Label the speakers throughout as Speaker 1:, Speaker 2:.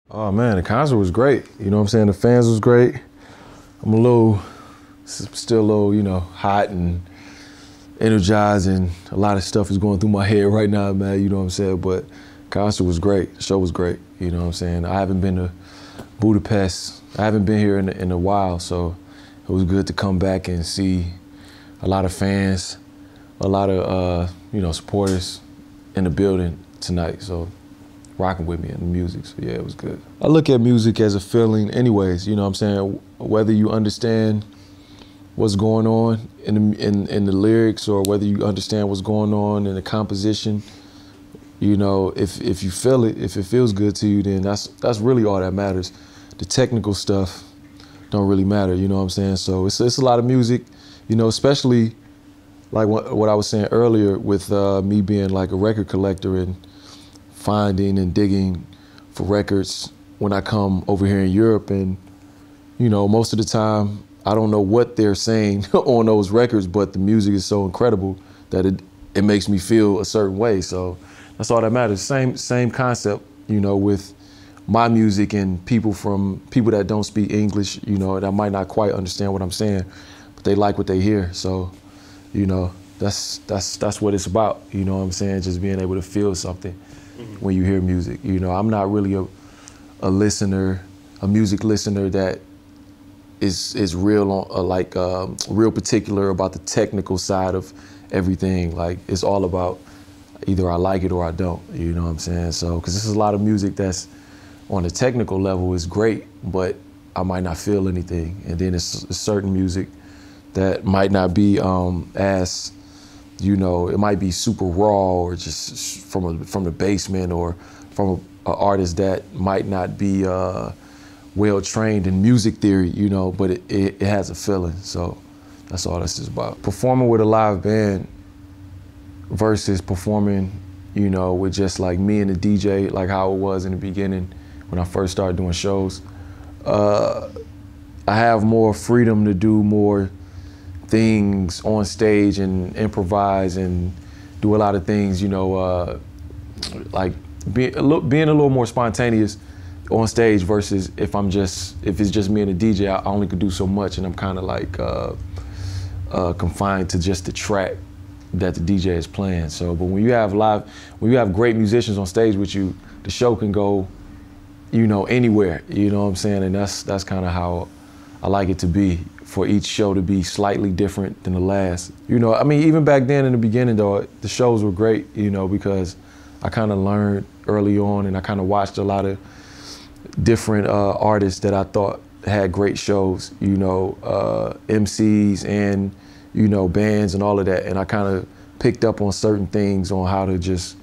Speaker 1: Oh man, the concert was great. You know what I'm saying? The fans was great. I'm still a little, hot and energized, and a lot of stuff is going through my head right now, man. You know what I'm saying? But concert was great. The show was great. You know what I'm saying? I haven't been to Budapest. I haven't been here in a while, so it was good to come back and see a lot of fans, a lot of supporters in the building tonight. So rocking with me in the music. So yeah, it was good. I look at music as a feeling anyways, you know what I'm saying? Whether you understand what's going on in the lyrics, or whether you understand what's going on in the composition, if you feel it, if it feels good to you, then that's really all that matters. The technical stuff don't really matter, you know what I'm saying? So it's a lot of music, especially like what I was saying earlier with me being like a record collector and finding and digging for records when I come over here in Europe. And, most of the time, I don't know what they're saying on those records, but the music is so incredible that it makes me feel a certain way. So that's all that matters. Same concept, with my music and people that don't speak English, that might not quite understand what I'm saying, but they like what they hear. So, that's what it's about. You know what I'm saying? Just being able to feel something when you hear music. I'm not really a listener, a music listener that is real real particular about the technical side of everything. Like, it's all about either I like it or I don't, you know what I'm saying? So, because this is a lot of music that's on a technical level is great, but I might not feel anything. And then it's certain music that might not be as, it might be super raw, or just from the basement, or from an artist that might not be well trained in music theory, but it has a feeling. So that's all this is about. Performing with a live band versus performing, with just like me and the DJ, like how it was in the beginning when I first started doing shows. I have more freedom to do more things on stage and improvise and do a lot of things, like being a little more spontaneous on stage versus if it's just me and the DJ. I only could do so much, and I'm kind of like confined to just the track that the DJ is playing. So, but when you have great musicians on stage with you, the show can go, anywhere. You know what I'm saying? And that's kind of how I like it to be, for each show to be slightly different than the last. Even back then in the beginning though, the shows were great, because I kind of learned early on, and I kind of watched a lot of different artists that I thought had great shows, MCs and, bands and all of that. And I kind of picked up on certain things on how to just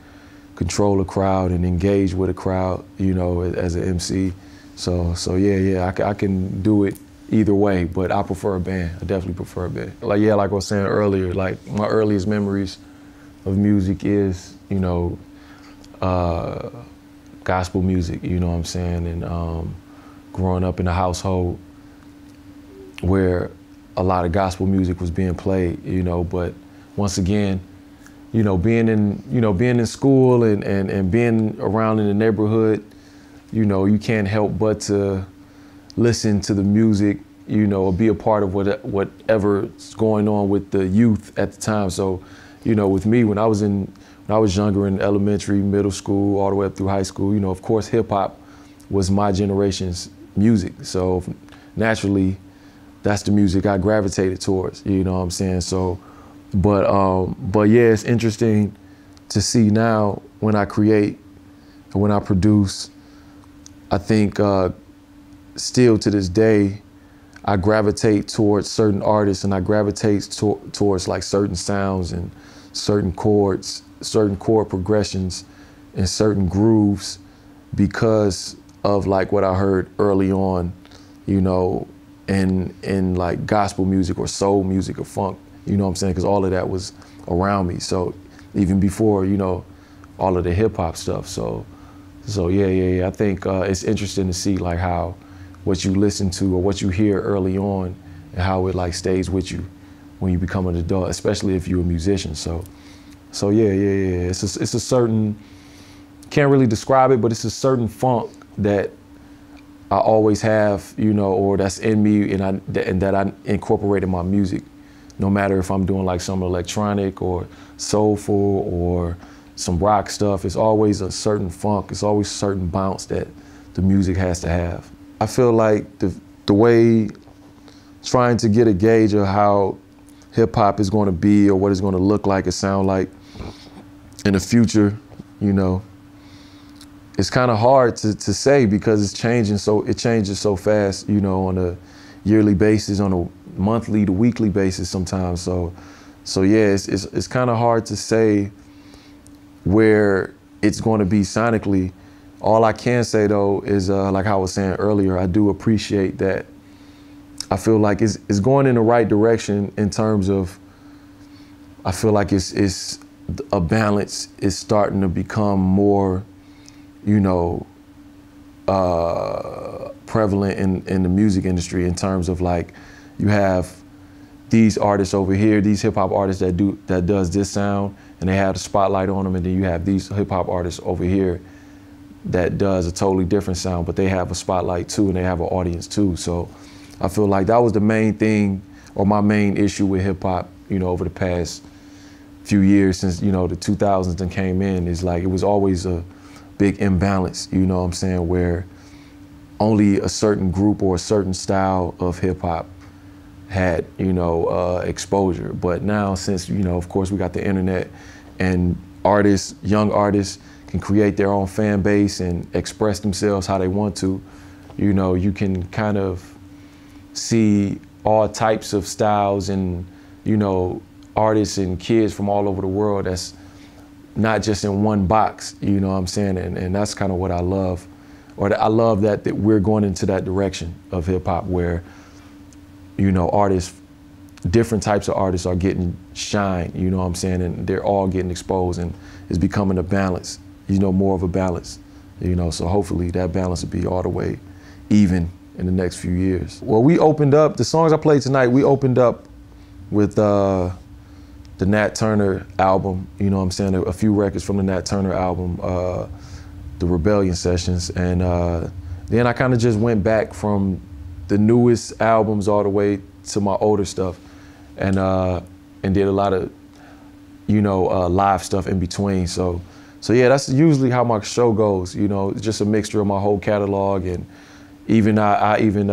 Speaker 1: control a crowd and engage with a crowd, as an MC. So yeah, I can do it either way, but I prefer a band. I definitely prefer a band. Like I was saying earlier, like my earliest memories of music is, gospel music, you know what I'm saying? And growing up in a household where a lot of gospel music was being played, but once again, being in school and being around in the neighborhood, you can't help but to listen to the music, or be a part of whatever's going on with the youth at the time. So, with me, when I was younger, in elementary, middle school, all the way up through high school, of course, hip hop was my generation's music. So naturally, that's the music I gravitated towards, you know what I'm saying? So, but yeah, it's interesting to see now when I create and when I produce. I think still to this day, I gravitate towards certain artists, and I gravitate towards like certain sounds and certain chords, certain chord progressions and certain grooves because of like what I heard early on, in like gospel music or soul music or funk, you know what I'm saying? Because all of that was around me. So even before, all of the hip hop stuff. So yeah. I think it's interesting to see like how what you listen to or what you hear early on and how it like stays with you when you become an adult, especially if you're a musician. So yeah. It's a certain, can't really describe it, but it's a certain funk that I always have, you know, or that's in me and that I incorporate in my music. No matter if I'm doing like some electronic or soulful or some rock stuff, it's always a certain funk, it's always a certain bounce that the music has to have. I feel like the way trying to get a gauge of how hip hop is going to be or what it's going to look like, it sound like in the future, you know, it's kind of hard to say because it changes so fast, you know, on a yearly basis, on a monthly to weekly basis sometimes. So yeah, it's kind of hard to say where it's going to be sonically. All I can say though is like I was saying earlier, I do appreciate that. I feel like it's going in the right direction in terms of, I feel like it's a balance is starting to become more, you know, prevalent in the music industry in terms of like, you have these artists over here, these hip hop artists that does this sound and they have the spotlight on them, and then you have these hip hop artists over here that does a totally different sound, but they have a spotlight too and they have an audience too. So I feel like that was the main thing, or my main issue with hip hop, you know, over the past few years since, you know, the 2000s and came in, is like it was always a big imbalance, you know what I'm saying, where only a certain group or a certain style of hip hop had, you know, exposure. But now since, you know, of course we got the internet and artists, young artists can create their own fan base and express themselves how they want to, you know, you can kind of see all types of styles and, you know, artists and kids from all over the world that's not just in one box, you know what I'm saying? And that's kind of what I love. Or I love that we're going into that direction of hip hop where, you know, artists, different types of artists are getting shine, you know what I'm saying? And they're all getting exposed and it's becoming a balance, you know, more of a balance, you know, so hopefully that balance will be all the way even in the next few years. Well, we opened up, the songs I played tonight, we opened up with the Nat Turner album, you know what I'm saying, a few records from the Nat Turner album, the Rebellion Sessions, and then I kind of just went back from the newest albums all the way to my older stuff, and did a lot of, you know, live stuff in between. So yeah, that's usually how my show goes, you know, it's just a mixture of my whole catalog, and even I even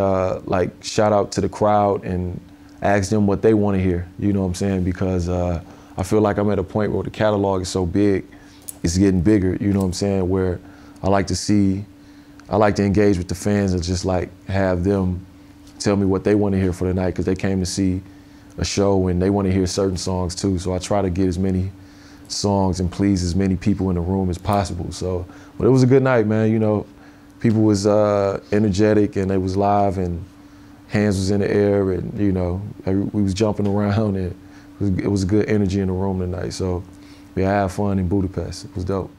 Speaker 1: like shout out to the crowd and ask them what they want to hear, you know what I'm saying, because I feel like I'm at a point where the catalog is so big, it's getting bigger, you know what I'm saying, where I like to engage with the fans and just like have them tell me what they want to hear for the night, because they came to see a show and they want to hear certain songs too. So I try to get as many songs and please as many people in the room as possible. So, but it was a good night, man. You know, people was energetic and they was live and hands was in the air and, you know, we was jumping around and it was good energy in the room tonight. So yeah, I had fun in Budapest. It was dope.